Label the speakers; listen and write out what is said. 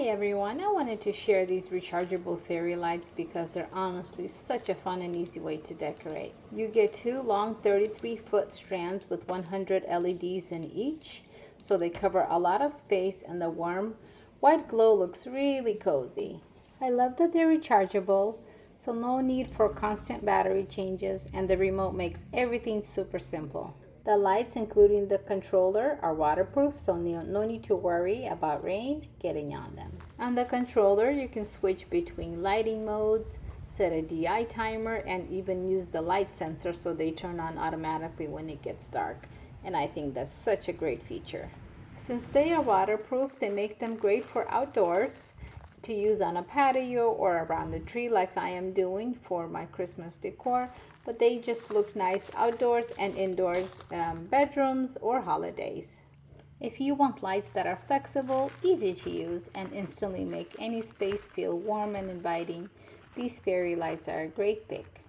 Speaker 1: Hi everyone, I wanted to share these rechargeable fairy lights because they're honestly such a fun and easy way to decorate. You get two long 33-foot strands with 100 LEDs in each, so they cover a lot of space and the warm white glow looks really cozy. I love that they're rechargeable, so no need for constant battery changes, and the remote makes everything super simple. The lights, including the controller, are waterproof, so no need to worry about rain getting on them. On the controller, you can switch between lighting modes, set a DI timer, and even use the light sensor so they turn on automatically when it gets dark. And I think that's such a great feature. Since they are waterproof, they make them great for outdoors, to use on a patio or around the tree like I am doing for my Christmas decor, but they just look nice outdoors and indoors, bedrooms or holidays. If you want lights that are flexible, easy to use, and instantly make any space feel warm and inviting, these fairy lights are a great pick.